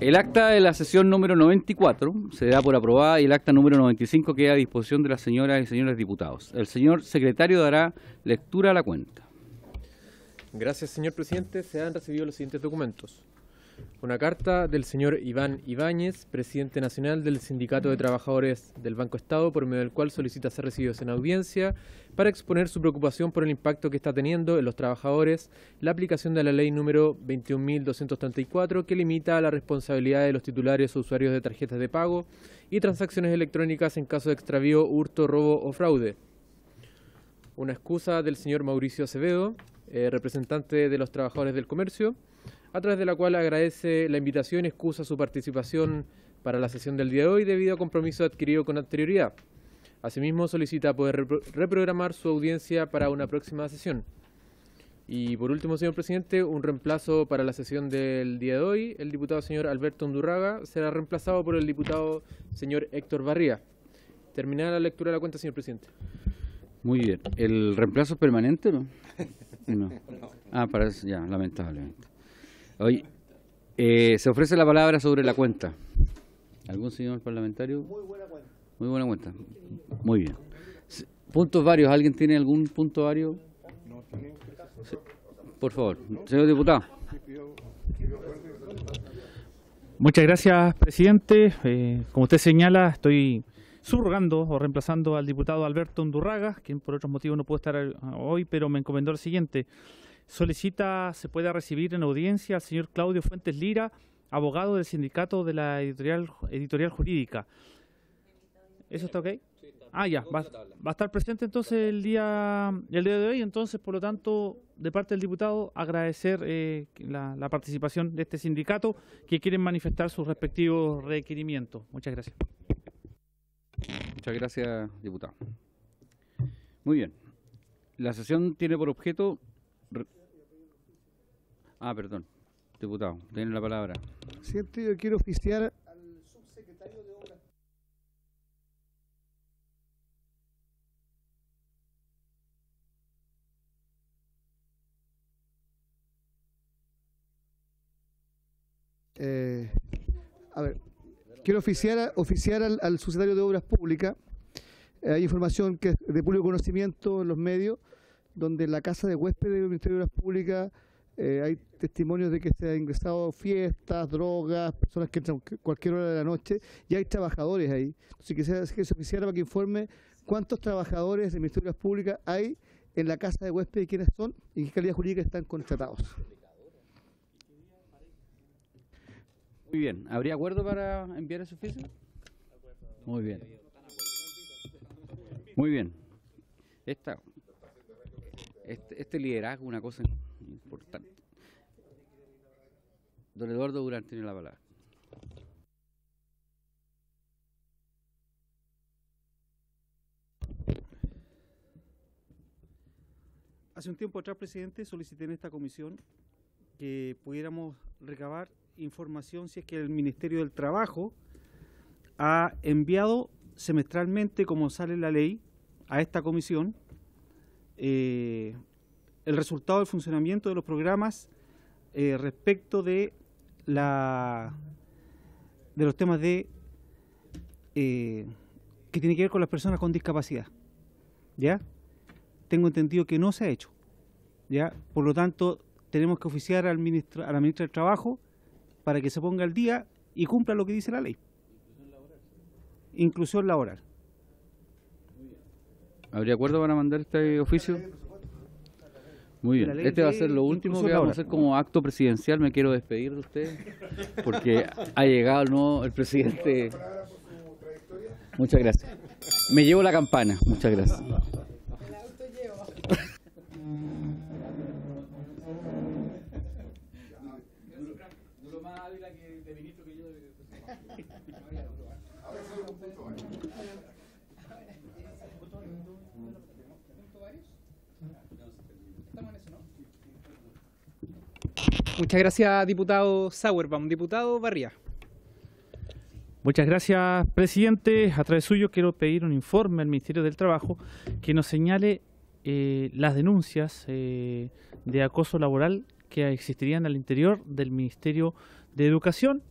El acta de la sesión número 94 se da por aprobada y el acta número 95 queda a disposición de las señoras y señores diputados. El señor secretario dará lectura a la cuenta. Gracias, señor presidente. Se han recibido los siguientes documentos. Una carta del señor Iván Ibáñez, presidente nacional del Sindicato de Trabajadores del Banco Estado, por medio del cual solicita ser recibidos en audiencia para exponer su preocupación por el impacto que está teniendo en los trabajadores la aplicación de la ley número 21.234, que limita la responsabilidad de los titulares o usuarios de tarjetas de pago y transacciones electrónicas en caso de extravío, hurto, robo o fraude. Una excusa del señor Mauricio Acevedo, representante de los trabajadores del comercio, a través de la cual agradece la invitación y excusa su participación para la sesión del día de hoy debido a compromiso adquirido con anterioridad. Asimismo, solicita poder reprogramar su audiencia para una próxima sesión. Y por último, señor presidente, un reemplazo para la sesión del día de hoy. El diputado señor Alberto Undurraga será reemplazado por el diputado señor Héctor Barría. Terminada la lectura de la cuenta, señor presidente. Muy bien. ¿El reemplazo es permanente, no? No. Ah, parece ya, lamentablemente. Hoy se ofrece la palabra sobre la cuenta. ¿Algún señor parlamentario? Muy buena cuenta. Muy buena cuenta. Muy bien. Puntos varios. ¿Alguien tiene algún punto vario? Sí. Por favor, señor diputado. Muchas gracias, presidente. Como usted señala, estoy subrogando o reemplazando al diputado Alberto Undurraga, quien por otros motivos no puede estar hoy, pero me encomendó lo siguiente. Solicita se pueda recibir en audiencia al señor Claudio Fuentes Lira, abogado del sindicato de la editorial jurídica. ¿Eso está ok? Ah, ya, va a estar presente entonces el día de hoy. Entonces, por lo tanto, de parte del diputado, agradecer la participación de este sindicato que quieren manifestar sus respectivos requerimientos. Muchas gracias. Muchas gracias, diputado. Muy bien. La sesión tiene por objeto... perdón, diputado, tiene la palabra. Presidente, yo quiero oficiar al subsecretario de Obras. Quiero oficiar al subsecretario de Obras Públicas. Hay información que es de público conocimiento en los medios, donde en la casa de huéspedes del Ministerio de Obras Públicas hay testimonios de que se han ingresado fiestas, drogas, personas que entran a cualquier hora de la noche, y hay trabajadores ahí. Entonces quisiera que se oficiara para que informe cuántos trabajadores del Ministerio de Obras Públicas hay en la casa de huéspedes, quiénes son y qué calidad jurídica están contratados. Muy bien. ¿Habría acuerdo para enviar ese oficio? Muy bien. Muy bien. Este liderazgo es una cosa importante. Don Eduardo Durán tiene la palabra. Hace un tiempo atrás, presidente, solicité en esta comisión que pudiéramos recabar información si es que el Ministerio del Trabajo ha enviado semestralmente, como sale la ley, a esta comisión el resultado del funcionamiento de los programas respecto de los temas que tiene que ver con las personas con discapacidad. ¿Ya? Tengo entendido que no se ha hecho. ¿Ya? Por lo tanto, tenemos que oficiar a la ministra del Trabajo para que se ponga al día y cumpla lo que dice la ley. Inclusión laboral. ¿Habría acuerdo para mandar este oficio? Muy bien. Este va a ser lo último que vamos a hacer como acto presidencial. Me quiero despedir de usted porque ha llegado el presidente. Muchas gracias. Me llevo la campana. Muchas gracias. Muchas gracias, diputado Sauerbaum. Diputado Barría. Muchas gracias, presidente. A través suyo quiero pedir un informe al Ministerio del Trabajo que nos señale las denuncias de acoso laboral que existirían al interior del Ministerio de Educación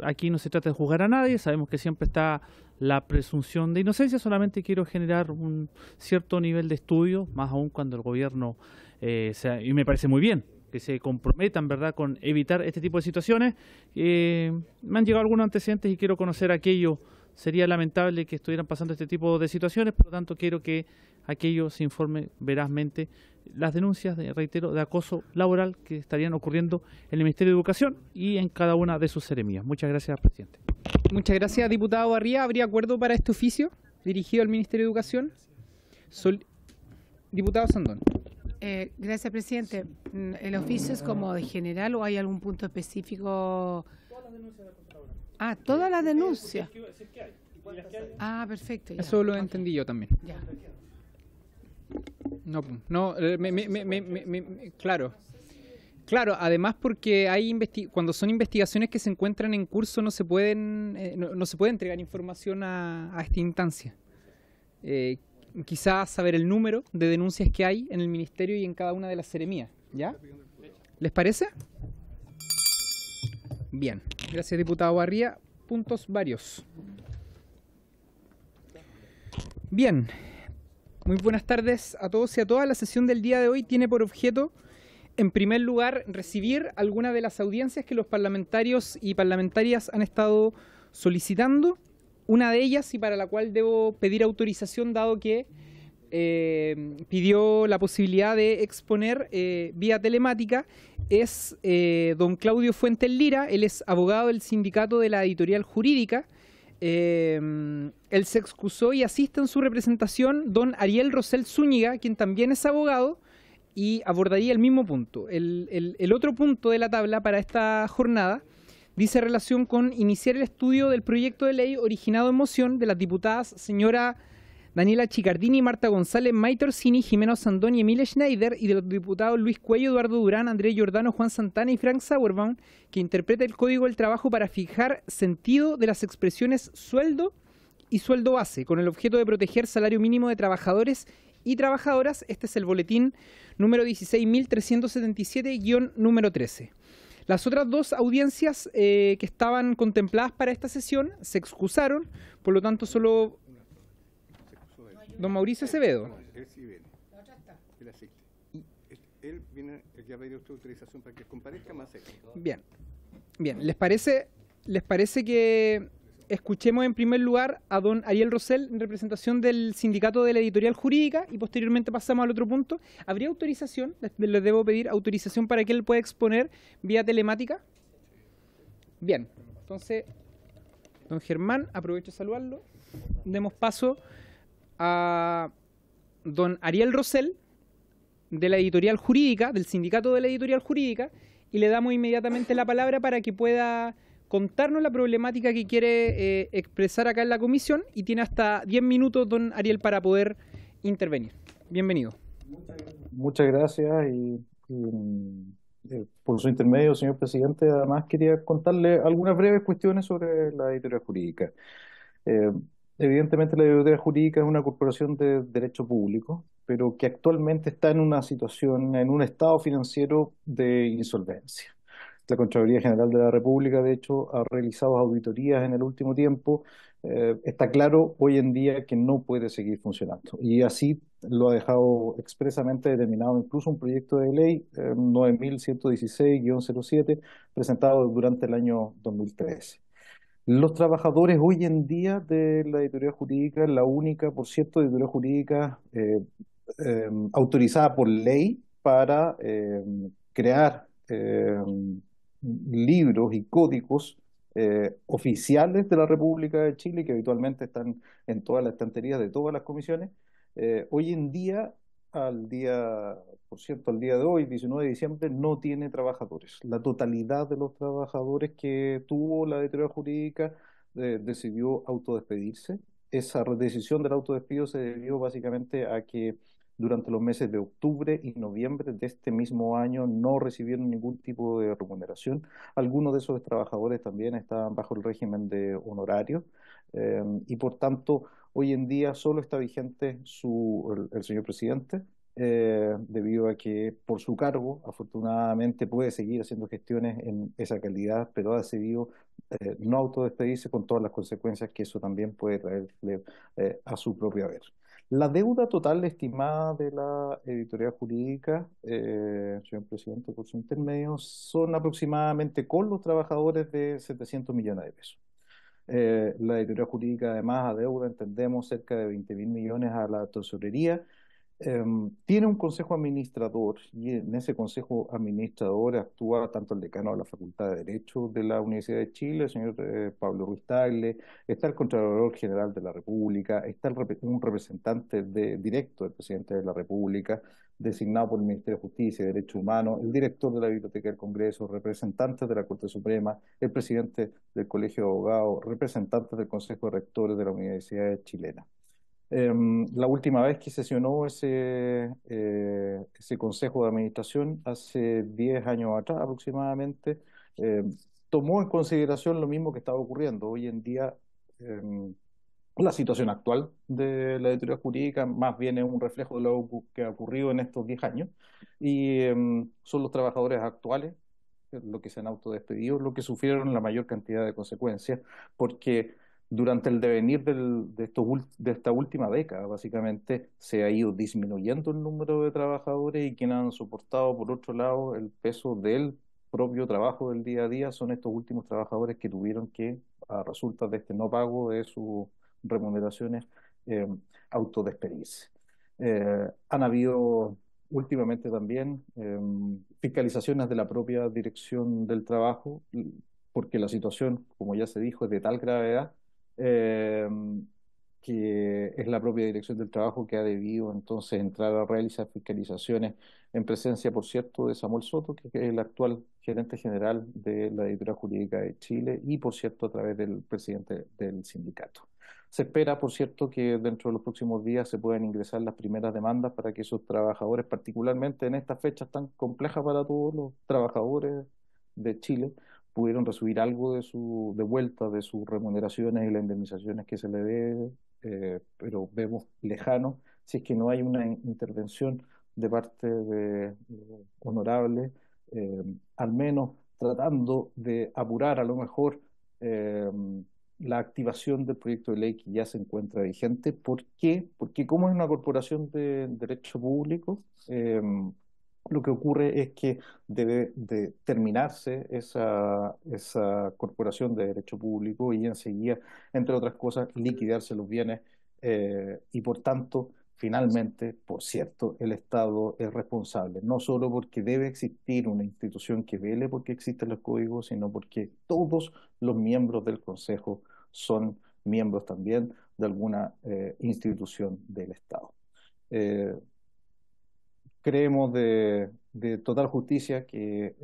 Aquí no se trata de juzgar a nadie, sabemos que siempre está la presunción de inocencia, solamente quiero generar un cierto nivel de estudio, más aún cuando el gobierno, y me parece muy bien, que se comprometan, ¿verdad?, con evitar este tipo de situaciones. Me han llegado algunos antecedentes y quiero conocer aquello. Sería lamentable que estuvieran pasando este tipo de situaciones, por lo tanto quiero que aquello se informe verazmente. Las denuncias, reitero, de acoso laboral que estarían ocurriendo en el Ministerio de Educación y en cada una de sus seremías. Muchas gracias, presidente. Muchas gracias, diputado Barría. ¿Habría acuerdo para este oficio dirigido al Ministerio de Educación? Diputado Sandón. Gracias, presidente. ¿El oficio es como de general o hay algún punto específico? Todas las denuncias. Perfecto. Ya. Eso lo entendí yo también. Ya. Claro. Claro, además porque cuando son investigaciones que se encuentran en curso no se pueden no se puede entregar información a esta instancia. Quizás saber el número de denuncias que hay en el ministerio y en cada una de las seremías, ¿ya? ¿Les parece? Bien, gracias, diputado Barría. Puntos varios. Bien, muy buenas tardes a todos y a todas. La sesión del día de hoy tiene por objeto, en primer lugar, recibir algunas de las audiencias que los parlamentarios y parlamentarias han estado solicitando. Una de ellas, y para la cual debo pedir autorización, dado que pidió la posibilidad de exponer vía telemática, es don Claudio Fuentes Lira. Él es abogado del Sindicato de la Editorial Jurídica. Él se excusó y asiste en su representación don Ariel Rosell Zúñiga, quien también es abogado, y abordaría el mismo punto. El otro punto de la tabla para esta jornada dice relación con iniciar el estudio del proyecto de ley originado en moción de las diputadas señora Daniela Chicardini, Marta González, Maite Orsini, Jimena Sandón y Emilia Schneider, y de los diputados Luis Cuello, Eduardo Durán, Andrés Giordano, Juan Santana y Frank Sauerbaum, que interpreta el Código del Trabajo para fijar sentido de las expresiones sueldo y sueldo base, con el objeto de proteger salario mínimo de trabajadores y trabajadoras. Este es el boletín número 16.377-número 13. Las otras dos audiencias que estaban contempladas para esta sesión se excusaron, por lo tanto solo don Mauricio Acevedo. Él sí viene. Él asiste. Él viene, ya pedido usted autorización para que comparezca más él. Bien. Bien, ¿les parece que escuchemos en primer lugar a don Ariel Rosell en representación del Sindicato de la Editorial Jurídica y posteriormente pasamos al otro punto? ¿Habría autorización? Les debo pedir autorización para que él pueda exponer vía telemática. Bien, entonces, don Germán, aprovecho de saludarlo. Demos paso a don Ariel Rosell de la Editorial Jurídica, del Sindicato de la Editorial Jurídica, y le damos inmediatamente la palabra para que pueda contarnos la problemática que quiere expresar acá en la comisión, y tiene hasta 10 minutos, don Ariel, para poder intervenir. Bienvenido. Muchas gracias por su intermedio, señor presidente. Además, quería contarle algunas breves cuestiones sobre la editorial jurídica. Evidentemente, la editorial jurídica es una corporación de derecho público, pero que actualmente está en una situación, en un estado financiero de insolvencia. La Contraloría General de la República, de hecho, ha realizado auditorías en el último tiempo. Está claro hoy en día que no puede seguir funcionando. Y así lo ha dejado expresamente determinado incluso un proyecto de ley 9116-07, presentado durante el año 2013. Los trabajadores hoy en día de la editorial jurídica, la única, por cierto, editorial jurídica autorizada por ley para crear libros y códigos oficiales de la República de Chile, que habitualmente están en todas las estanterías de todas las comisiones. Hoy en día, por cierto, al día de hoy, 19 de diciembre, no tiene trabajadores. La totalidad de los trabajadores que tuvo la editorial jurídica decidió autodespedirse. Esa decisión del autodespido se debió básicamente a que durante los meses de octubre y noviembre de este mismo año no recibieron ningún tipo de remuneración. Algunos de esos trabajadores también estaban bajo el régimen de honorarios y por tanto hoy en día solo está vigente el señor presidente, debido a que por su cargo, afortunadamente, puede seguir haciendo gestiones en esa calidad, pero ha decidido no autodespedirse con todas las consecuencias que eso también puede traerle a su propio haber. La deuda total estimada de la editorial jurídica, señor presidente, por su intermedio, son aproximadamente con los trabajadores de 700 millones de pesos. La editorial jurídica además adeuda, entendemos, cerca de 20.000 millones a la tesorería. Tiene un consejo administrador y en ese consejo administrador actúa tanto el decano de la Facultad de Derecho de la Universidad de Chile, el señor Pablo Ruiz Tagle, está el Contralor General de la República, está un representante directo del Presidente de la República, designado por el Ministerio de Justicia y Derechos Humanos, el director de la Biblioteca del Congreso, representantes de la Corte Suprema, el presidente del Colegio de Abogados, representantes del Consejo de Rectores de la Universidad Chilena. La última vez que sesionó ese Consejo de Administración, hace 10 años atrás aproximadamente, tomó en consideración lo mismo que estaba ocurriendo. Hoy en día, la situación actual de la editorial jurídica más bien es un reflejo de lo que ha ocurrido en estos 10 años, y son los trabajadores actuales, los que se han autodespedido, los que sufrieron la mayor cantidad de consecuencias, porque durante el devenir de esta última década, básicamente, se ha ido disminuyendo el número de trabajadores, y quienes han soportado, por otro lado, el peso del propio trabajo del día a día son estos últimos trabajadores que tuvieron que, a resultas de este no pago de sus remuneraciones, autodespedirse. Han habido últimamente también fiscalizaciones de la propia Dirección del Trabajo, porque la situación, como ya se dijo, es de tal gravedad que es la propia Dirección del Trabajo que ha debido entonces entrar a realizar fiscalizaciones en presencia, por cierto, de Samuel Soto, que es el actual gerente general de la Editorial Jurídica de Chile, y, por cierto, a través del presidente del sindicato. Se espera, por cierto, que dentro de los próximos días se puedan ingresar las primeras demandas para que esos trabajadores, particularmente en estas fechas tan complejas para todos los trabajadores de Chile, pudieron recibir algo de vuelta de sus remuneraciones y las indemnizaciones que se le debe, pero vemos lejano si es que no hay una intervención de parte de honorable, al menos tratando de apurar a lo mejor la activación del proyecto de ley que ya se encuentra vigente. ¿Por qué? Porque como es una corporación de derecho público, lo que ocurre es que debe de terminarse esa corporación de derecho público y enseguida, entre otras cosas, liquidarse los bienes y, por tanto, finalmente, por cierto, el Estado es responsable, no solo porque debe existir una institución que vele porque existen los códigos, sino porque todos los miembros del Consejo son miembros también de alguna institución del Estado. Creemos de total justicia que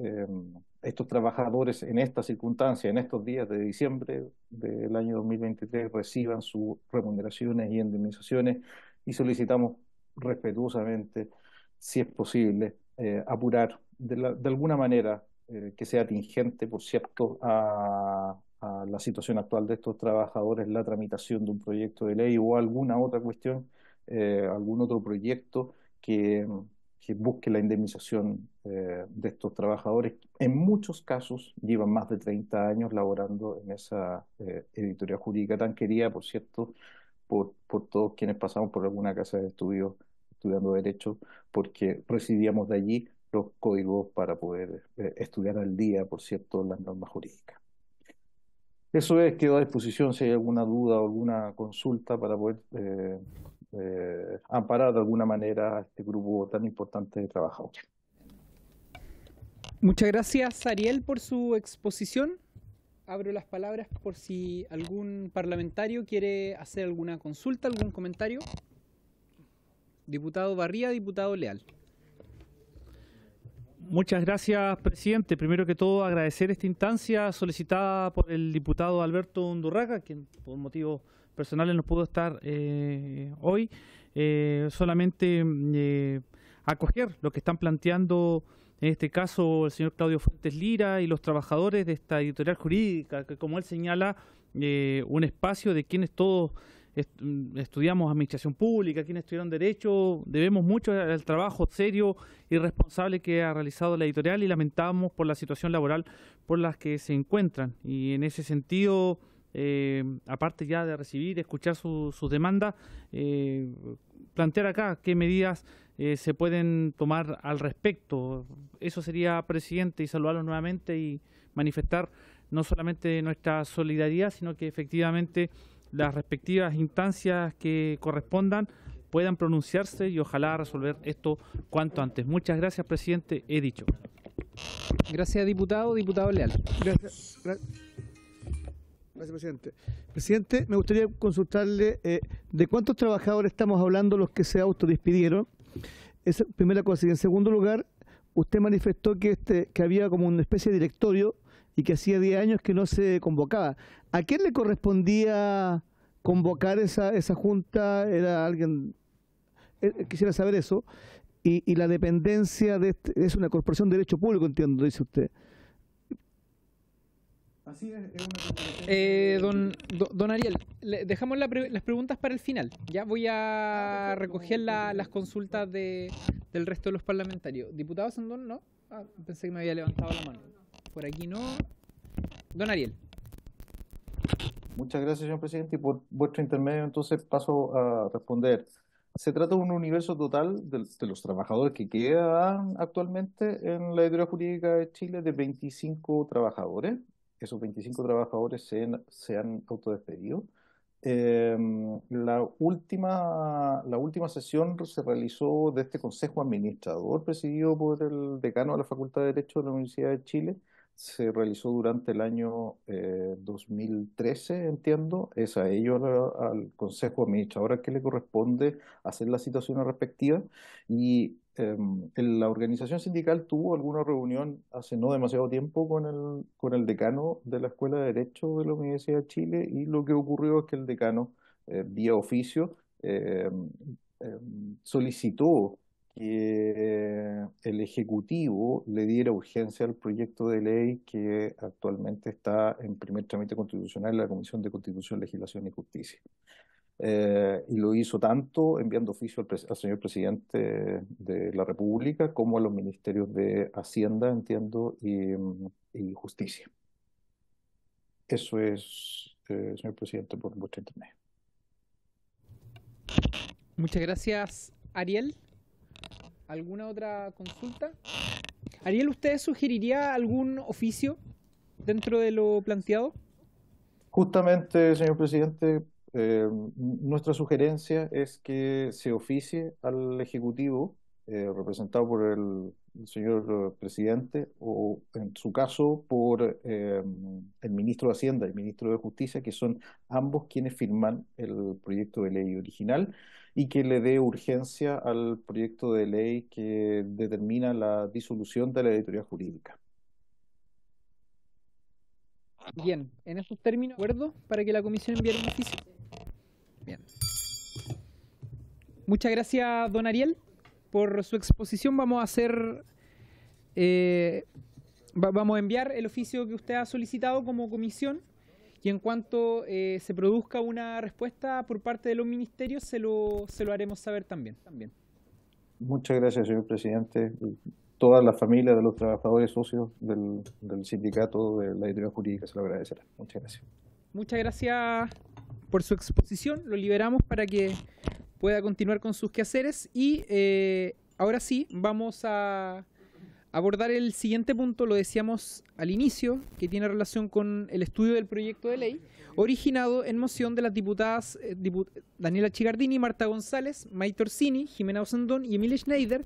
estos trabajadores en esta circunstancia, en estos días de diciembre del año 2023, reciban sus remuneraciones y indemnizaciones, y solicitamos respetuosamente, si es posible, apurar de alguna manera que sea tingente, por cierto, a la situación actual de estos trabajadores, la tramitación de un proyecto de ley o alguna otra cuestión, algún otro proyecto que busque la indemnización de estos trabajadores. En muchos casos llevan más de 30 años laborando en esa editorial jurídica tan querida, por cierto, por todos quienes pasamos por alguna casa de estudio estudiando Derecho, porque recibíamos de allí los códigos para poder estudiar al día, por cierto, las normas jurídicas. Eso es, quedo a disposición si hay alguna duda o alguna consulta para poder amparar de alguna manera a este grupo tan importante de trabajadores. Muchas gracias, Ariel, por su exposición. Abro las palabras por si algún parlamentario quiere hacer alguna consulta, algún comentario. Diputado Barría, diputado Leal. Muchas gracias, presidente. Primero que todo, agradecer esta instancia solicitada por el diputado Alberto Undurraga, quien por motivos personales no pudo estar hoy. Solamente acoger lo que están planteando en este caso el señor Claudio Fuentes Lira y los trabajadores de esta editorial jurídica, que, como él señala, un espacio de quienes todos estudiamos administración pública, quienes estudiaron derecho, debemos mucho al trabajo serio y responsable que ha realizado la editorial y lamentamos por la situación laboral por la que se encuentran. Y en ese sentido, aparte ya de recibir, escuchar sus demandas, plantear acá qué medidas se pueden tomar al respecto. Eso sería, presidente, y saludarlos nuevamente y manifestar no solamente nuestra solidaridad, sino que efectivamente las respectivas instancias que correspondan puedan pronunciarse y ojalá resolver esto cuanto antes. Muchas gracias, presidente. He dicho. Gracias, diputado. Diputado Leal. Gracias, presidente. Presidente, me gustaría consultarle de cuántos trabajadores estamos hablando los que se autodespidieron. Esa primera cosa. Y en segundo lugar, usted manifestó que había como una especie de directorio y que hacía 10 años que no se convocaba. ¿A quién le correspondía convocar esa junta? ¿Era alguien? Quisiera saber eso. Y la dependencia es una corporación de derecho público, entiendo, dice usted. Así es don Ariel, dejamos las preguntas para el final. Ya voy a recoger las consultas del resto de los parlamentarios. Diputado Sandón, ¿no? Pensé que me había levantado la mano. Por aquí no. Don Ariel. Muchas gracias, señor presidente, y por vuestro intermedio entonces paso a responder. Se trata de un universo total de los trabajadores que quedan actualmente en la editorial jurídica de Chile de 25 trabajadores. Esos 25 trabajadores se han autodespedido. La última sesión se realizó de este Consejo Administrador presidido por el decano de la Facultad de Derecho de la Universidad de Chile. Se realizó durante el año 2013, entiendo. Es a ellos, al Consejo Administrador, al que le corresponde hacer las citaciones respectivas. Y la organización sindical tuvo alguna reunión hace no demasiado tiempo con el decano de la Escuela de Derecho de la Universidad de Chile, y lo que ocurrió es que el decano, vía oficio, solicitó que el Ejecutivo le diera urgencia al proyecto de ley que actualmente está en primer trámite constitucional en la Comisión de Constitución, Legislación y Justicia. Y lo hizo tanto enviando oficio al señor presidente de la República como a los ministerios de Hacienda, entiendo, y Justicia. Eso es, señor presidente, por vuestro intermedio. Muchas gracias, Ariel. ¿Alguna otra consulta? Ariel, ¿usted sugeriría algún oficio dentro de lo planteado? Justamente, señor presidente, nuestra sugerencia es que se oficie al Ejecutivo, representado por el señor presidente, o en su caso por el ministro de Hacienda y el ministro de Justicia, que son ambos quienes firman el proyecto de ley original, y que le dé urgencia al proyecto de ley que determina la disolución de la editorial jurídica. Bien, en esos términos, ¿de acuerdo? Para que la comisión enviara un oficio. Bien. Muchas gracias, don Ariel, por su exposición. Vamos a hacer, vamos a enviar el oficio que usted ha solicitado como comisión, y en cuanto se produzca una respuesta por parte de los ministerios, se lo haremos saber también. Muchas gracias, señor presidente. Todas las familias de los trabajadores socios del sindicato de la editorial jurídica se lo agradecerán. Muchas gracias. Muchas gracias por su exposición. Lo liberamos para que pueda continuar con sus quehaceres. Y ahora sí, vamos a abordar el siguiente punto, lo decíamos al inicio, que tiene relación con el estudio del proyecto de ley, originado en moción de las diputadas Daniela Chigardini, Marta González, Maite Orsini, Jimena Osandón y Emilia Schneider,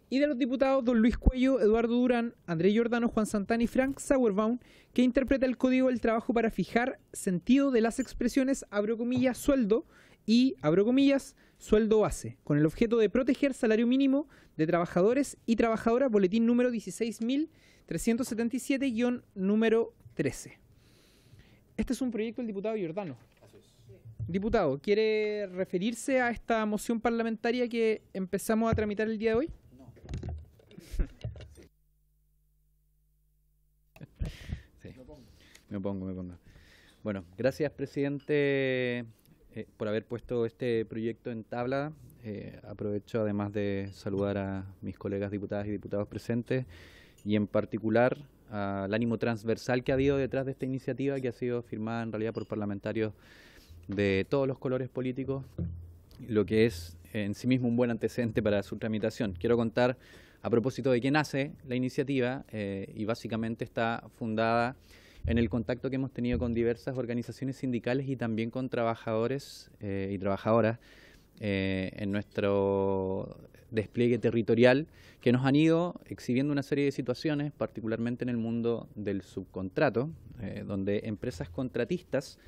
y de los diputados don Luis Cuello, Eduardo Durán, Andrés Giordano, Juan Santana y Frank Sauerbaum, que interpreta el Código del Trabajo para fijar sentido de las expresiones, abro comillas, sueldo y, abro comillas, sueldo base, con el objeto de proteger salario mínimo de trabajadores y trabajadoras, boletín número 16.377, número 13. Este es un proyecto del diputado Giordano. Diputado, ¿quiere referirse a esta moción parlamentaria que empezamos a tramitar el día de hoy? No. Sí. Me pongo. Bueno, gracias, presidente. por haber puesto este proyecto en tabla. Aprovecho además de saludar a mis colegas diputadas y diputados presentes y en particular al ánimo transversal que ha habido detrás de esta iniciativa, que ha sido firmada en realidad por parlamentarios de todos los colores políticos, lo que es en sí mismo un buen antecedente para su tramitación. Quiero contar a propósito de qué nace la iniciativa y básicamente está fundada en el contacto que hemos tenido con diversas organizaciones sindicales y también con trabajadores y trabajadoras en nuestro despliegue territorial, que nos han ido exhibiendo una serie de situaciones, particularmente en el mundo del subcontrato, donde empresas contratistas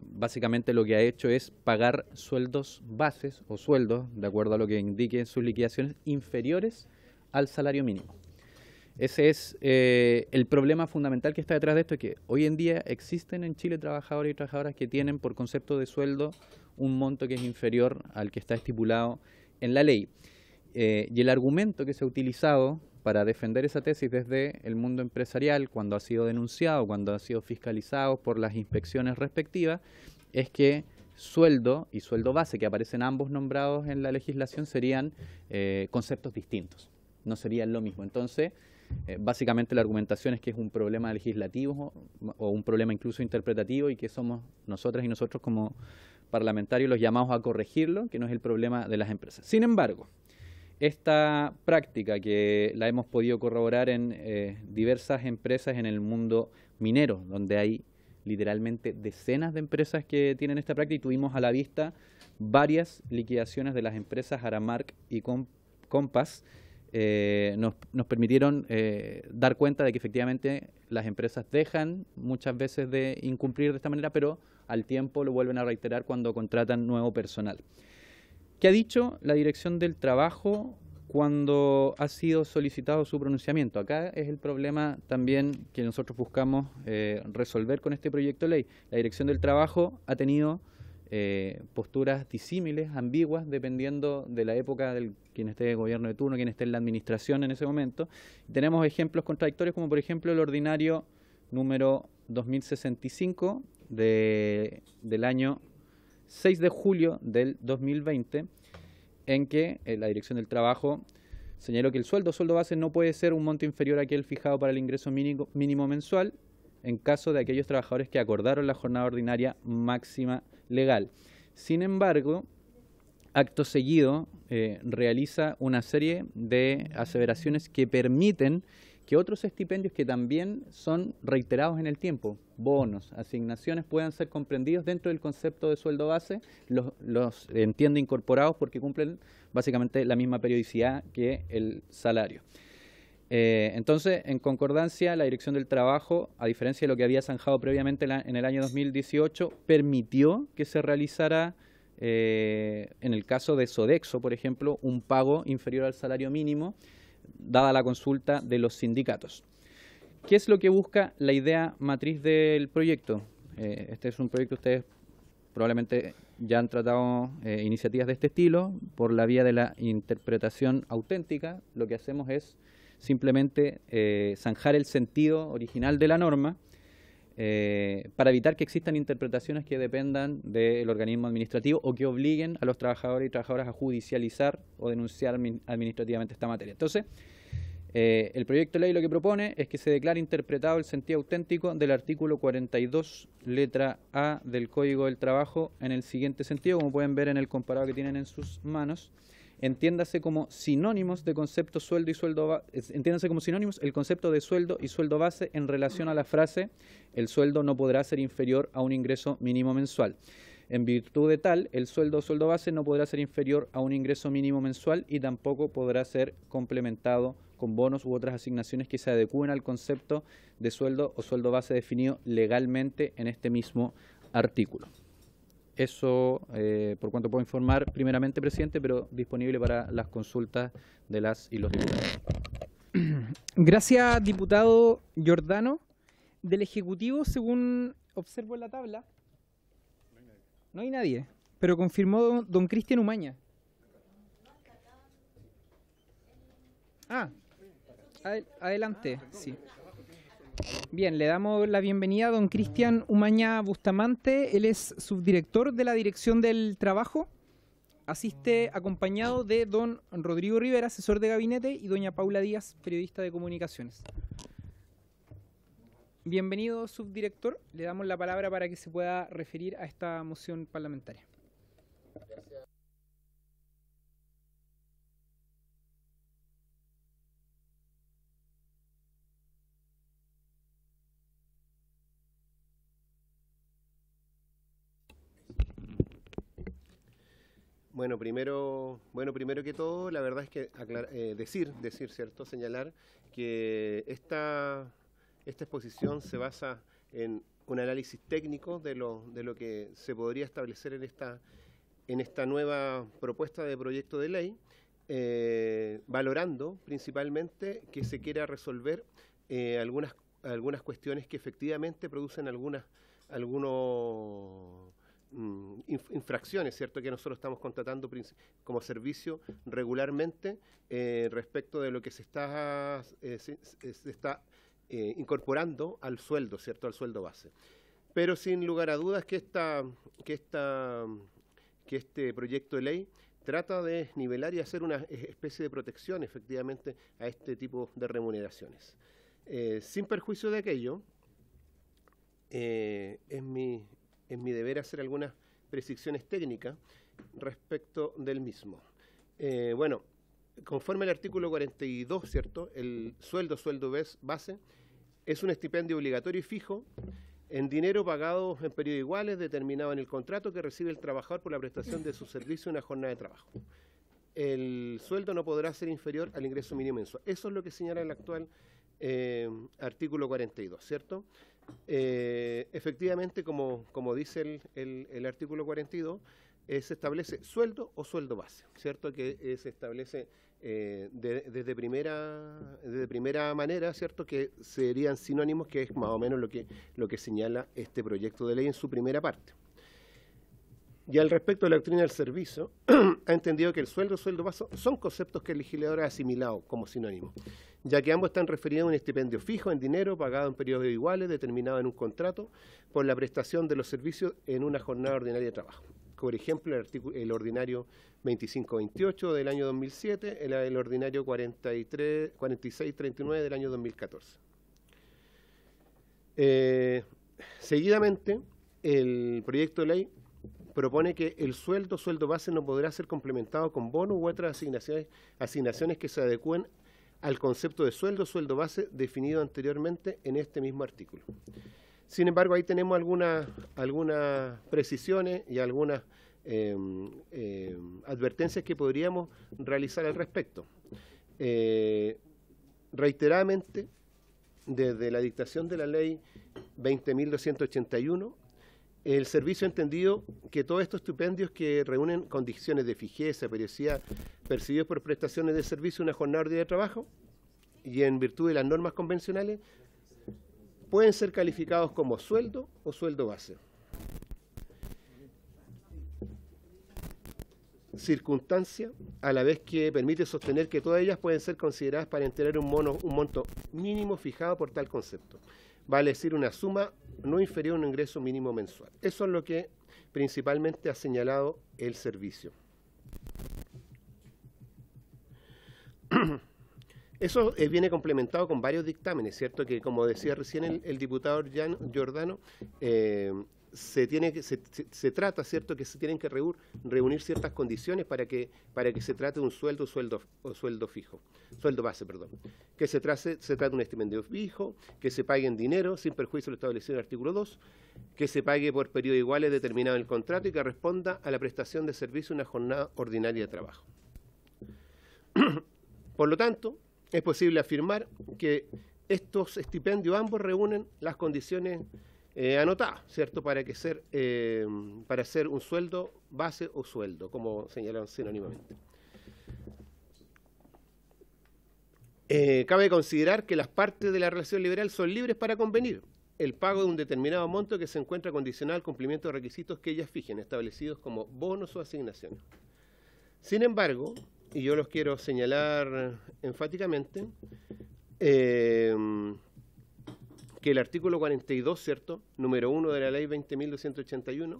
básicamente lo que ha hecho es pagar sueldos bases o sueldos, de acuerdo a lo que indiquen sus liquidaciones, inferiores al salario mínimo. Ese es el problema fundamental que está detrás de esto, que hoy en día existen en Chile trabajadores y trabajadoras que tienen por concepto de sueldo un monto que es inferior al que está estipulado en la ley. Y el argumento que se ha utilizado para defender esa tesis desde el mundo empresarial, cuando ha sido denunciado, cuando ha sido fiscalizado por las inspecciones respectivas, es que sueldo y sueldo base, que aparecen ambos nombrados en la legislación, serían conceptos distintos, no serían lo mismo. Entonces, básicamente la argumentación es que es un problema legislativo o un problema incluso interpretativo y que somos nosotras y nosotros como parlamentarios los llamados a corregirlo, que no es el problema de las empresas. Sin embargo, esta práctica que la hemos podido corroborar en diversas empresas en el mundo minero, donde hay literalmente decenas de empresas que tienen esta práctica, y tuvimos a la vista varias liquidaciones de las empresas Aramark y Compass, nos permitieron dar cuenta de que efectivamente las empresas dejan muchas veces de incumplir de esta manera, pero al tiempo lo vuelven a reiterar cuando contratan nuevo personal. ¿Qué ha dicho la Dirección del Trabajo cuando ha sido solicitado su pronunciamiento? Acá es el problema también que nosotros buscamos resolver con este proyecto de ley. La Dirección del Trabajo ha tenido posturas disímiles, ambiguas, dependiendo de la época de quien esté en gobierno de turno, quien esté en la administración en ese momento. Tenemos ejemplos contradictorios, como por ejemplo el ordinario número 2065 del año 6 de julio del 2020, en que la Dirección del Trabajo señaló que el sueldo base no puede ser un monto inferior a aquel fijado para el ingreso mínimo mensual en caso de aquellos trabajadores que acordaron la jornada ordinaria máxima legal. Sin embargo, acto seguido realiza una serie de aseveraciones que permiten que otros estipendios que también son reiterados en el tiempo, bonos, asignaciones, puedan ser comprendidos dentro del concepto de sueldo base, los entiende incorporados porque cumplen básicamente la misma periodicidad que el salario. Entonces, en concordancia, la Dirección del Trabajo, a diferencia de lo que había zanjado previamente en el año 2018, permitió que se realizara, en el caso de Sodexo, por ejemplo, un pago inferior al salario mínimo, dada la consulta de los sindicatos. ¿Qué es lo que busca la idea matriz del proyecto? Este es un proyecto, ustedes probablemente ya han tratado iniciativas de este estilo, por la vía de la interpretación auténtica. Lo que hacemos es simplemente zanjar el sentido original de la norma para evitar que existan interpretaciones que dependan del organismo administrativo o que obliguen a los trabajadores y trabajadoras a judicializar o denunciar administrativamente esta materia. Entonces, el proyecto de ley lo que propone es que se declare interpretado el sentido auténtico del artículo 42, letra A del Código del Trabajo en el siguiente sentido, como pueden ver en el comparado que tienen en sus manos. Entiéndase como sinónimos de concepto sueldo y sueldo entiéndase como sinónimos el concepto de sueldo y sueldo base en relación a la frase el sueldo no podrá ser inferior a un ingreso mínimo mensual. En virtud de tal, el sueldo o sueldo base no podrá ser inferior a un ingreso mínimo mensual y tampoco podrá ser complementado con bonos u otras asignaciones que se adecúen al concepto de sueldo o sueldo base definido legalmente en este mismo artículo. Eso, por cuanto puedo informar, primeramente, presidente, pero disponible para las consultas de las y los diputados. Gracias, diputado Giordano. Del Ejecutivo, según observo en la tabla, no hay nadie, pero confirmó don Cristian Umaña. Adelante, sí. Bien, le damos la bienvenida a don Cristian Umaña Bustamante. Él es subdirector de la Dirección del Trabajo. Asiste acompañado de don Rodrigo Rivera, asesor de gabinete, y doña Paula Díaz, periodista de comunicaciones. Bienvenido, subdirector. Le damos la palabra para que se pueda referir a esta moción parlamentaria. Gracias. Bueno, primero que todo, la verdad es que decir, ¿cierto? Señalar que esta exposición se basa en un análisis técnico de lo que se podría establecer en esta nueva propuesta de proyecto de ley, valorando principalmente que se quiera resolver algunas cuestiones que efectivamente producen algunos infracciones, ¿cierto?, que nosotros estamos contratando como servicio regularmente respecto de lo que se está incorporando al sueldo, ¿cierto?, al sueldo base. Pero sin lugar a dudas que este proyecto de ley trata de nivelar y hacer una especie de protección efectivamente a este tipo de remuneraciones. Sin perjuicio de aquello, es mi deber hacer algunas precisiones técnicas respecto del mismo. Bueno, conforme al artículo 42, ¿cierto?, el sueldo base es un estipendio obligatorio y fijo en dinero pagado en periodos iguales, determinado en el contrato que recibe el trabajador por la prestación de su servicio en una jornada de trabajo. El sueldo no podrá ser inferior al ingreso mínimo mensual. Eso es lo que señala el actual artículo 42, ¿cierto? Efectivamente, como dice el artículo 42, se establece sueldo o sueldo base, ¿cierto? Que se establece desde primera manera, ¿cierto? Que serían sinónimos, que es más o menos lo que señala este proyecto de ley en su primera parte. Y al respecto de la doctrina del servicio, ha entendido que el sueldo y sueldo base son conceptos que el legislador ha asimilado como sinónimos, ya que ambos están referidos a un estipendio fijo en dinero pagado en periodos iguales, determinado en un contrato, por la prestación de los servicios en una jornada ordinaria de trabajo. Por ejemplo, el ordinario 2528 del año 2007, el ordinario 4639 del año 2014. Seguidamente, el proyecto de ley propone que el sueldo base no podrá ser complementado con bonos u otras asignaciones que se adecúen al concepto de sueldo base definido anteriormente en este mismo artículo. Sin embargo, ahí tenemos algunas precisiones y algunas advertencias que podríamos realizar al respecto. Reiteradamente, desde la dictación de la ley 20.281, el servicio ha entendido que todos estos estipendios que reúnen condiciones de fijeza, periodicidad, percibidos por prestaciones de servicio en una jornada ordinaria de trabajo, y en virtud de las normas convencionales, pueden ser calificados como sueldo o sueldo base. Circunstancia a la vez que permite sostener que todas ellas pueden ser consideradas para entregar un monto mínimo fijado por tal concepto. Vale decir, una suma no inferior a un ingreso mínimo mensual. Eso es lo que principalmente ha señalado el servicio. Eso viene complementado con varios dictámenes, ¿cierto? Que, como decía recién el diputado Giordano, se trata, ¿cierto?, que se tienen que reunir ciertas condiciones para que se trate de un sueldo base, perdón. Que se trate de un estipendio fijo, que se pague en dinero, sin perjuicio de lo establecido en el artículo 2, que se pague por periodos iguales determinado en el contrato y que responda a la prestación de servicio en una jornada ordinaria de trabajo. Por lo tanto, es posible afirmar que estos estipendios ambos reúnen las condiciones anotadas, ¿cierto?, para ser un sueldo base o sueldo, como señalaron sinónimamente. Cabe considerar que las partes de la relación laboral son libres para convenir el pago de un determinado monto que se encuentra condicionado al cumplimiento de requisitos que ellas fijen, establecidos como bonos o asignaciones. Sin embargo, y yo los quiero señalar enfáticamente, que el artículo 42, ¿cierto?, número 1 de la ley 20.281,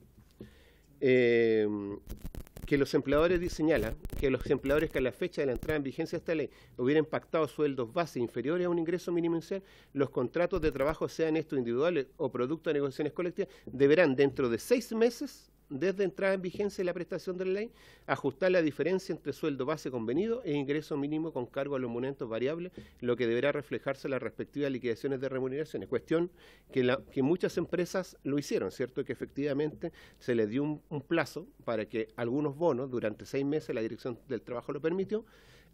que los empleadores señalan que los empleadores que a la fecha de la entrada en vigencia de esta ley hubieran pactado sueldos base inferiores a un ingreso mínimo mensual, los contratos de trabajo, sean estos individuales o producto de negociaciones colectivas, deberán dentro de 6 meses desde entrada en vigencia de la prestación de la ley, ajustar la diferencia entre sueldo base convenido e ingreso mínimo con cargo a los monumentos variables, lo que deberá reflejarse en las respectivas liquidaciones de remuneraciones. Cuestión que muchas empresas lo hicieron, ¿cierto? Que efectivamente se les dio un plazo para que algunos bonos, durante 6 meses, la Dirección del Trabajo lo permitió,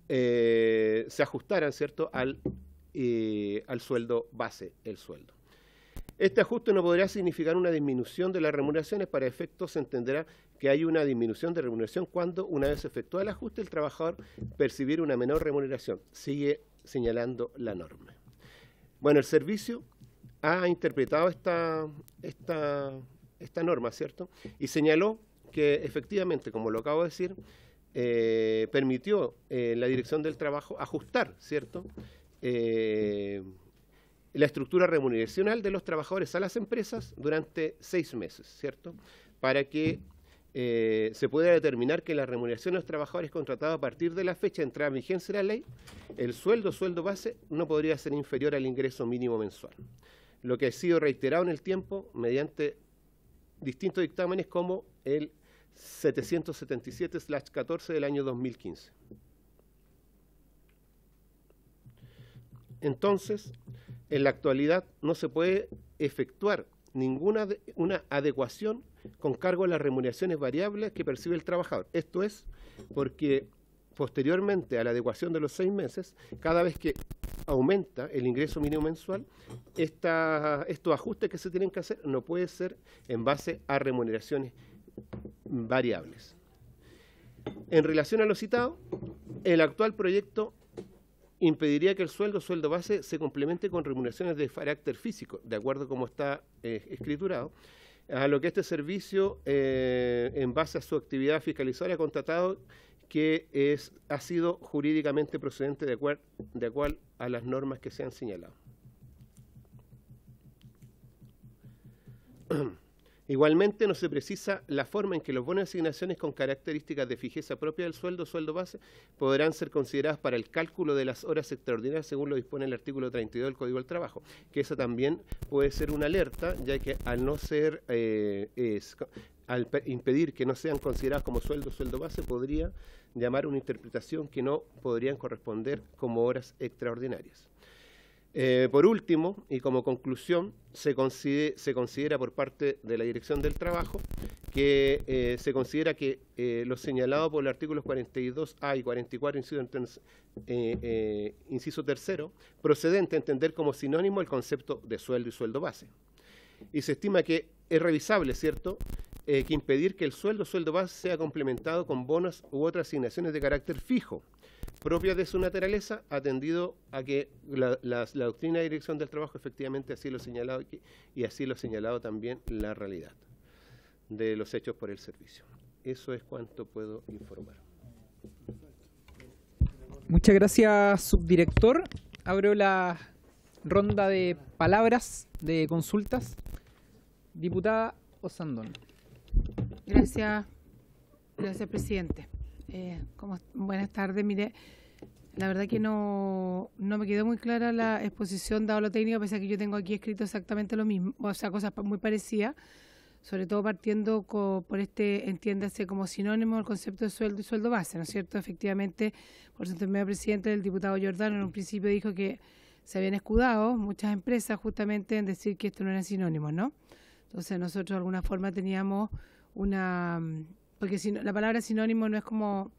se ajustaran, ¿cierto?, al sueldo base, el sueldo. Este ajuste no podrá significar una disminución de las remuneraciones. Para efectos se entenderá que hay una disminución de remuneración cuando, una vez efectuado el ajuste, el trabajador percibir una menor remuneración. Sigue señalando la norma. Bueno, el servicio ha interpretado esta norma, ¿cierto? Y señaló que efectivamente, como lo acabo de decir, permitió la Dirección del Trabajo ajustar, ¿cierto?, la estructura remuneracional de los trabajadores a las empresas durante 6 meses, ¿cierto?, para que se pueda determinar que la remuneración de los trabajadores contratados a partir de la fecha de entrada en vigencia de la ley, el sueldo base, no podría ser inferior al ingreso mínimo mensual, lo que ha sido reiterado en el tiempo mediante distintos dictámenes como el 777/14 del año 2015. Entonces, en la actualidad no se puede efectuar ninguna una adecuación con cargo a las remuneraciones variables que percibe el trabajador. Esto es porque posteriormente a la adecuación de los 6 meses, cada vez que aumenta el ingreso mínimo mensual, estos ajustes que se tienen que hacer no puede ser en base a remuneraciones variables. En relación a lo citado, el actual proyecto impediría que el sueldo base se complemente con remuneraciones de carácter físico, de acuerdo a cómo está escriturado, a lo que este servicio, en base a su actividad fiscalizadora, ha contratado que ha sido jurídicamente procedente de acuerdo a las normas que se han señalado. Igualmente, no se precisa la forma en que los bonos de asignaciones con características de fijeza propia del sueldo base podrán ser consideradas para el cálculo de las horas extraordinarias según lo dispone el artículo 32 del Código del Trabajo, que eso también puede ser una alerta, ya que al no ser, al impedir que no sean consideradas como sueldo base, podría llamar una interpretación que no podrían corresponder como horas extraordinarias. Por último, y como conclusión, se considera por parte de la Dirección del Trabajo que se considera que lo señalado por los artículos 42A y 44, inciso tercero, procedente a entender como sinónimo el concepto de sueldo y sueldo base. Y se estima que es revisable, ¿cierto?, que impedir que el sueldo base sea complementado con bonos u otras asignaciones de carácter fijo, propias de su naturaleza, atendido a que la doctrina de Dirección del Trabajo efectivamente así lo ha señalado y así lo ha señalado también la realidad de los hechos por el servicio. Eso es cuanto puedo informar. Muchas gracias, subdirector. Abro la ronda de palabras, de consultas. Diputada Osandón. Gracias, presidente. Buenas tardes. Mire, la verdad que no me quedó muy clara la exposición dado lo técnico, pese a que yo tengo aquí escrito exactamente lo mismo, o sea, cosas muy parecidas, sobre todo partiendo por entiéndase como sinónimo el concepto de sueldo y sueldo base, ¿no es cierto? Efectivamente, por su intermedio presidente, el diputado Giordano en un principio dijo que se habían escudado muchas empresas justamente en decir que esto no era sinónimo, ¿no? Entonces nosotros de alguna forma teníamos porque la palabra sinónimo no es como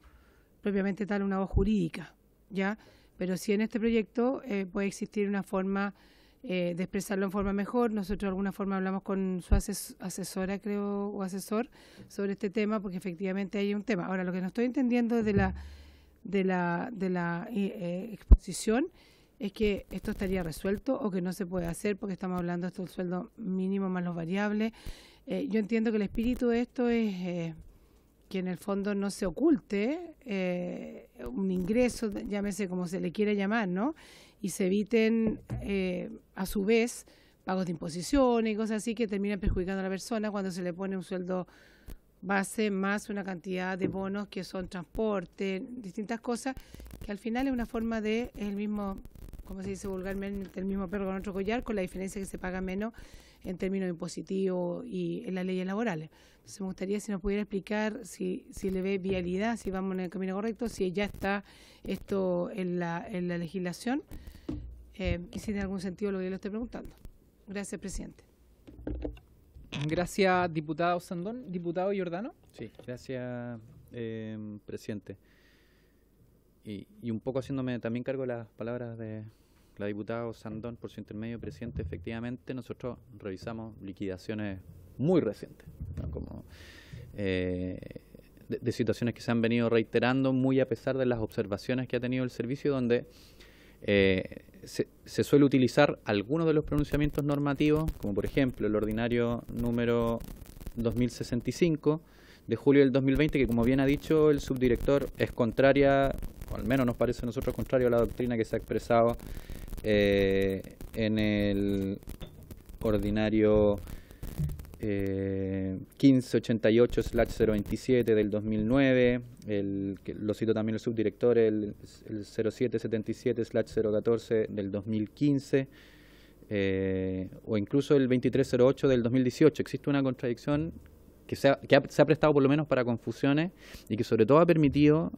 propiamente tal una voz jurídica, ¿ya? Pero sí en este proyecto puede existir una forma de expresarlo en forma mejor. Nosotros de alguna forma hablamos con su asesora, creo, o asesor, sobre este tema, porque efectivamente hay un tema. Ahora, lo que no estoy entendiendo de la exposición es que esto estaría resuelto o que no se puede hacer porque estamos hablando de esto del sueldo mínimo más los variables. Yo entiendo que el espíritu de esto es que en el fondo no se oculte un ingreso, llámese como se le quiere llamar, ¿no? Y se eviten, a su vez, pagos de imposiciones y cosas así que terminan perjudicando a la persona cuando se le pone un sueldo base más una cantidad de bonos que son transporte, distintas cosas, que al final es una forma de el mismo, como se dice vulgarmente, el mismo perro con otro collar, con la diferencia que se paga menos en términos impositivos y en las leyes laborales. Entonces me gustaría si nos pudiera explicar si le ve vialidad, si vamos en el camino correcto, si ya está esto en la legislación y si tiene algún sentido lo que yo le estoy preguntando. Gracias, presidente. Gracias, diputado Sandón. Diputado Giordano. Sí, gracias, presidente. Y un poco haciéndome también cargo de las palabras de la diputada Sandón, por su intermedio, presidente, efectivamente nosotros revisamos liquidaciones muy recientes, ¿no? Como, de situaciones que se han venido reiterando muy a pesar de las observaciones que ha tenido el servicio, donde se suele utilizar algunos de los pronunciamientos normativos, como por ejemplo el ordinario número 2065 de julio del 2020, que como bien ha dicho el subdirector, es contraria, o al menos nos parece a nosotros contrario a la doctrina que se ha expresado en el ordinario 1588/027 del 2009, que lo citó también el subdirector, el 0777/014 del 2015, o incluso el 2308 del 2018. Existe una contradicción que se ha prestado por lo menos para confusiones y que sobre todo ha permitido,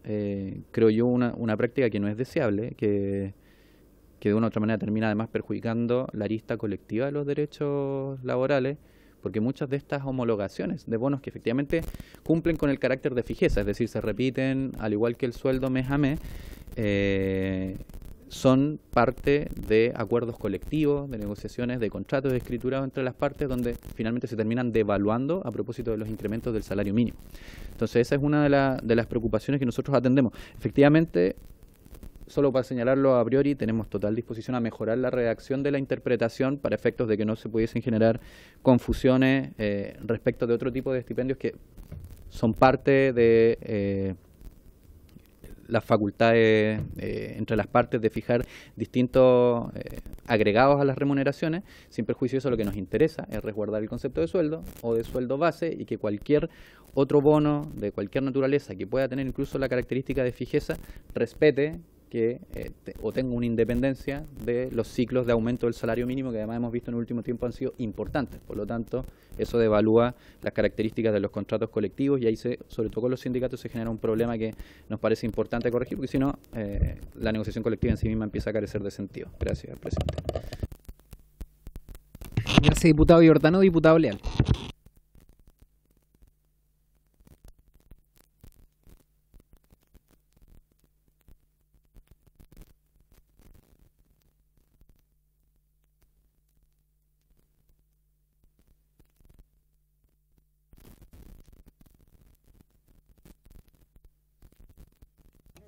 creo yo, una práctica que no es deseable, que de una u otra manera termina además perjudicando la arista colectiva de los derechos laborales, porque muchas de estas homologaciones de bonos que efectivamente cumplen con el carácter de fijeza, es decir, se repiten al igual que el sueldo mes a mes, son parte de acuerdos colectivos, de negociaciones, de contratos escriturados entre las partes, donde finalmente se terminan devaluando a propósito de los incrementos del salario mínimo. Entonces esa es una de las preocupaciones que nosotros atendemos. Efectivamente, solo para señalarlo a priori, tenemos total disposición a mejorar la redacción de la interpretación para efectos de que no se pudiesen generar confusiones respecto de otro tipo de estipendios que son parte de las facultades entre las partes de fijar distintos agregados a las remuneraciones. Sin perjuicio, eso lo que nos interesa es resguardar el concepto de sueldo o de sueldo base, y que cualquier otro bono de cualquier naturaleza que pueda tener incluso la característica de fijeza respete que o tenga una independencia de los ciclos de aumento del salario mínimo, que además hemos visto en el último tiempo han sido importantes. Por lo tanto, eso devalúa las características de los contratos colectivos, y ahí, sobre todo con los sindicatos, se genera un problema que nos parece importante corregir, porque si no, la negociación colectiva en sí misma empieza a carecer de sentido. Gracias, presidente. Gracias, diputado Giordano. Diputado Leal.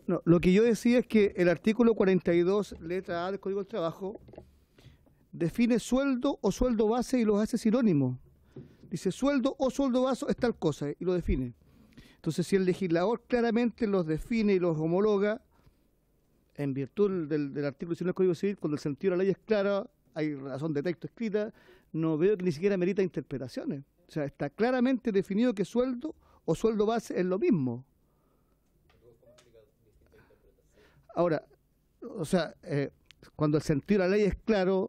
No, lo que yo decía es que el artículo 42, letra A del Código del Trabajo, define sueldo o sueldo base y los hace sinónimos. Dice sueldo o sueldo base es tal cosa y lo define. Entonces, si el legislador claramente los define y los homologa, en virtud del artículo 19 del Código Civil, cuando el sentido de la ley es claro, hay razón de texto escrita, no veo que ni siquiera merita interpretaciones. O sea, está claramente definido que sueldo o sueldo base es lo mismo. Ahora, o sea, cuando el sentido de la ley es claro,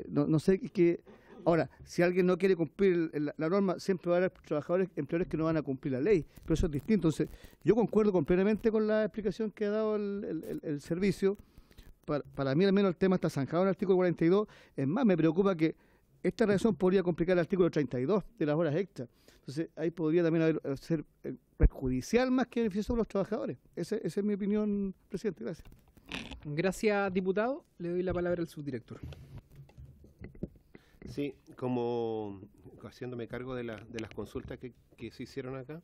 no sé qué. Ahora, si alguien no quiere cumplir la norma, siempre va a haber trabajadores, empleadores que no van a cumplir la ley, pero eso es distinto. Entonces, yo concuerdo completamente con la explicación que ha dado el servicio. Para mí, al menos, el tema está zanjado en el artículo 42. Es más, me preocupa que esta razón podría complicar el artículo 32 de las horas extras. Entonces, ahí podría también ser perjudicial más que beneficioso para los trabajadores. Esa es mi opinión, presidente. Gracias. Gracias, diputado. Le doy la palabra al subdirector. Sí, como haciéndome cargo de las consultas que se hicieron acá,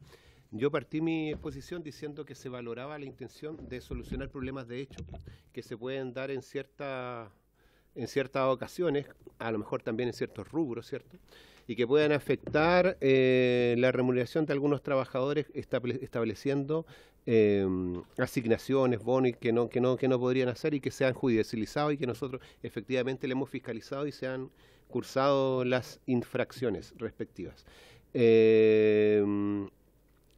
yo partí mi exposición diciendo que se valoraba la intención de solucionar problemas de hecho que se pueden dar en ciertas ocasiones, a lo mejor también en ciertos rubros, ¿cierto? y que puedan afectar la remuneración de algunos trabajadores, estableciendo asignaciones, bonos que no podrían hacer y que sean judicializados y que nosotros efectivamente le hemos fiscalizado y se han cursado las infracciones respectivas.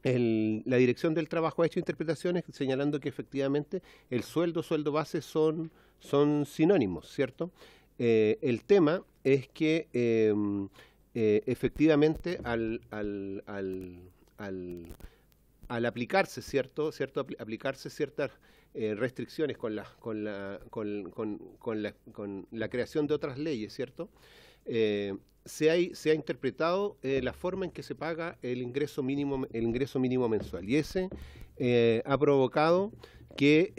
La Dirección del Trabajo ha hecho interpretaciones señalando que efectivamente el sueldo base son sinónimos, ¿cierto? El tema es que efectivamente al aplicarse, aplicarse ciertas restricciones con la creación de otras leyes, ¿cierto? Se ha interpretado la forma en que se paga el ingreso mínimo mensual, y ese ha provocado que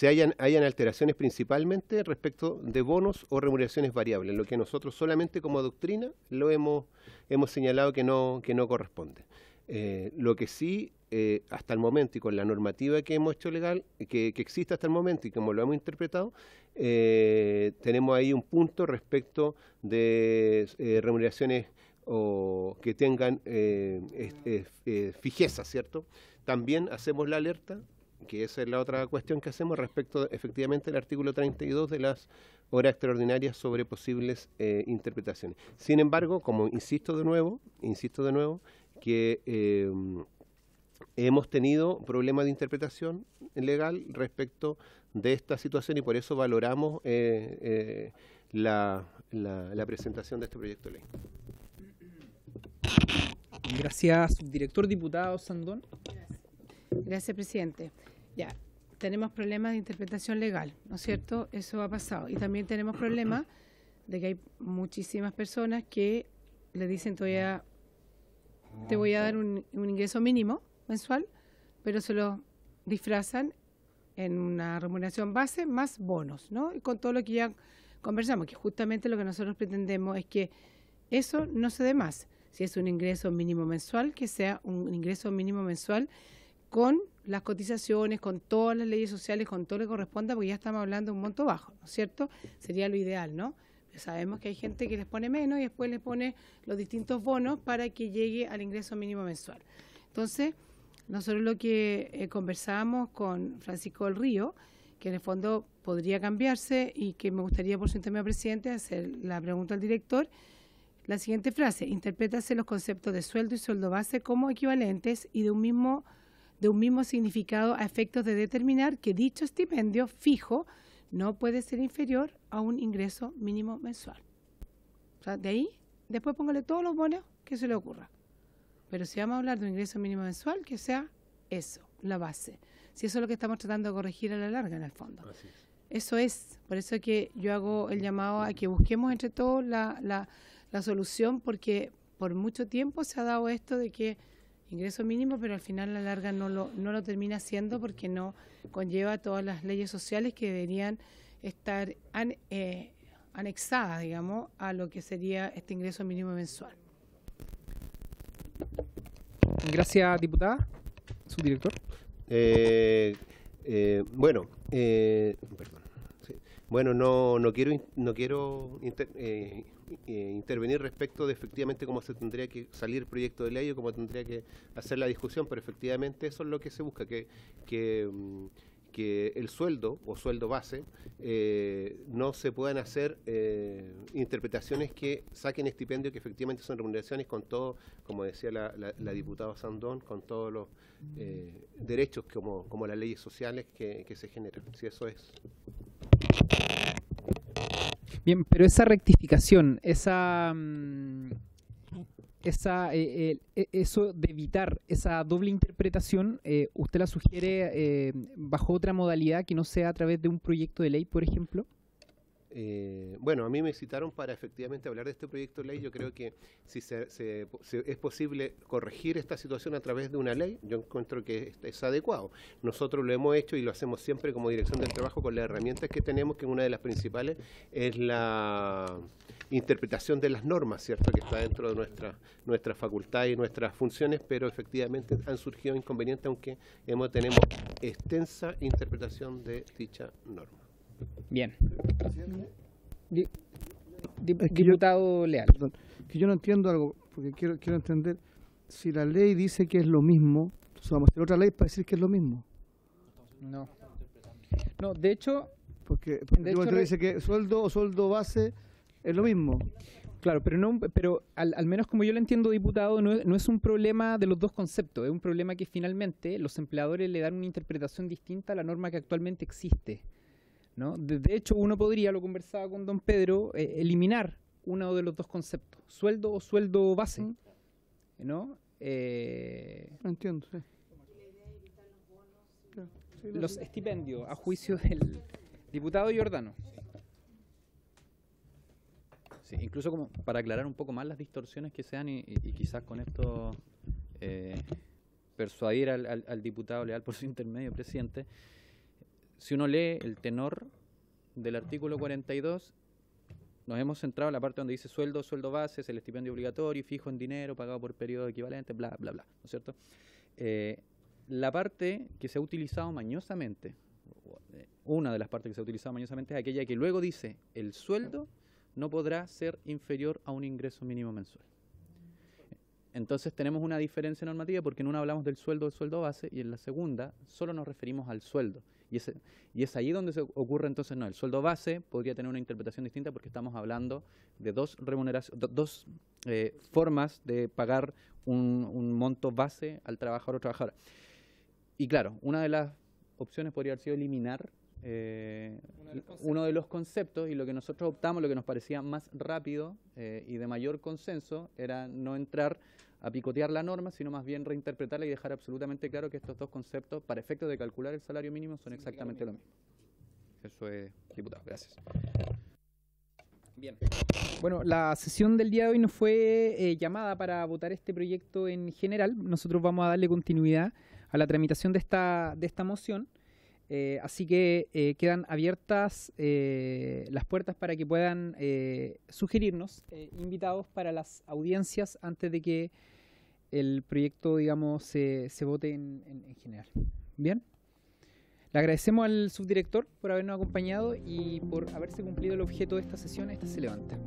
hayan alteraciones principalmente respecto de bonos o remuneraciones variables, lo que nosotros solamente como doctrina lo hemos señalado que no corresponde. Lo que sí, hasta el momento y con la normativa que hemos hecho legal, que existe hasta el momento y como lo hemos interpretado, tenemos ahí un punto respecto de remuneraciones que tengan fijeza, ¿cierto? También hacemos la alerta, que esa es la otra cuestión que hacemos respecto efectivamente al artículo 32 de las horas extraordinarias sobre posibles interpretaciones. Sin embargo, como insisto de nuevo, que hemos tenido problemas de interpretación legal respecto de esta situación y por eso valoramos la presentación de este proyecto de ley. Gracias, subdirector. Diputado Sandón. Gracias, presidente. Ya, tenemos problemas de interpretación legal, ¿no es cierto? Eso ha pasado. Y también tenemos problemas de que hay muchísimas personas que le dicen te voy a dar un ingreso mínimo mensual, pero se lo disfrazan en una remuneración base más bonos, ¿no? Y con todo lo que ya conversamos, que justamente lo que nosotros pretendemos es que eso no se dé más. Si es un ingreso mínimo mensual, que sea un ingreso mínimo mensual con las cotizaciones, con todas las leyes sociales, con todo lo que corresponda, porque ya estamos hablando de un monto bajo, ¿no es cierto? Sería lo ideal, ¿no? Sabemos que hay gente que les pone menos y después les pone los distintos bonos para que llegue al ingreso mínimo mensual. Entonces, nosotros lo que conversábamos con Francisco del Río, que en el fondo podría cambiarse y que me gustaría por su intermedio, presidente, hacer la pregunta al director, la siguiente frase: interprétase los conceptos de sueldo y sueldo base como equivalentes y de un mismo significado a efectos de determinar que dicho estipendio fijo no puede ser inferior a un ingreso mínimo mensual. O sea, de ahí, después póngale todos los bonos que se le ocurra. Pero si vamos a hablar de un ingreso mínimo mensual, que sea eso, la base. Si eso es lo que estamos tratando de corregir a la larga, en el fondo. Así es. Eso es. Por eso que yo hago el llamado a que busquemos entre todos la solución, porque por mucho tiempo se ha dado esto de que ingreso mínimo, pero al final a la larga no lo termina haciendo porque no conlleva todas las leyes sociales que deberían estar anexadas, digamos, a lo que sería este ingreso mínimo mensual. Gracias, diputada. Subdirector. Perdón. Sí. Bueno, no quiero intervenir respecto de efectivamente cómo se tendría que salir el proyecto de ley o cómo tendría que hacer la discusión, pero efectivamente eso es lo que se busca, que el sueldo o sueldo base no se puedan hacer interpretaciones que saquen estipendios que efectivamente son remuneraciones con todo, como decía la diputada Sandón, con todos los derechos como las leyes sociales que se generan. Si eso es. Bien, pero esa rectificación, eso de evitar esa doble interpretación, ¿usted la sugiere bajo otra modalidad que no sea a través de un proyecto de ley, por ejemplo? Bueno, a mí me citaron para efectivamente hablar de este proyecto de ley. Yo creo que si es posible corregir esta situación a través de una ley, yo encuentro que es adecuado. Nosotros lo hemos hecho y lo hacemos siempre como Dirección del Trabajo con las herramientas que tenemos, que una de las principales es la interpretación de las normas, ¿cierto?, que está dentro de nuestra facultad y nuestras funciones, pero efectivamente han surgido inconvenientes, aunque tenemos extensa interpretación de dicha norma. Bien. Diputado Leal. Perdón, que yo no entiendo algo, porque quiero entender, si la ley dice que es lo mismo, entonces vamos a hacer otra ley para decir que es lo mismo. No. No, de hecho... Porque de hecho, dice que sueldo o sueldo base es lo mismo. Claro, pero al menos como yo lo entiendo, diputado, no es un problema de los dos conceptos, es un problema que finalmente los empleadores le dan una interpretación distinta a la norma que actualmente existe, ¿no? De hecho, uno podría, lo conversaba con don Pedro, eliminar uno de los dos conceptos, sueldo o sueldo base, ¿no? Entiendo, sí. Los estipendios, a juicio del diputado Giordano. Sí, incluso como para aclarar un poco más las distorsiones que se dan y quizás con esto persuadir al diputado Leal por su intermedio, presidente, si uno lee el tenor del artículo 42, nos hemos centrado en la parte donde dice sueldo, sueldo base, es el estipendio obligatorio, fijo en dinero, pagado por periodo equivalente, bla, bla, bla, ¿no es cierto? La parte que se ha utilizado mañosamente, una de las partes que se ha utilizado mañosamente es aquella que luego dice el sueldo no podrá ser inferior a un ingreso mínimo mensual. Entonces tenemos una diferencia normativa porque en una hablamos del sueldo base y en la segunda solo nos referimos al sueldo. Y es ahí donde se ocurre entonces, no, el sueldo base podría tener una interpretación distinta porque estamos hablando de dos formas de pagar un monto base al trabajador o trabajadora. Y claro, una de las opciones podría haber sido eliminar uno de los conceptos, y lo que nosotros optamos, lo que nos parecía más rápido y de mayor consenso, era no entrar a picotear la norma, sino más bien reinterpretarla y dejar absolutamente claro que estos dos conceptos, para efectos de calcular el salario mínimo, son exactamente lo mismo. Eso es, diputado. Gracias. Bien. Bueno, la sesión del día de hoy nos fue llamada para votar este proyecto en general. Nosotros vamos a darle continuidad a la tramitación de esta moción. Así que quedan abiertas las puertas para que puedan sugerirnos invitados para las audiencias antes de que el proyecto, digamos, se vote en general. Bien. Le agradecemos al subdirector por habernos acompañado y por haberse cumplido el objeto de esta sesión. Esta se levanta.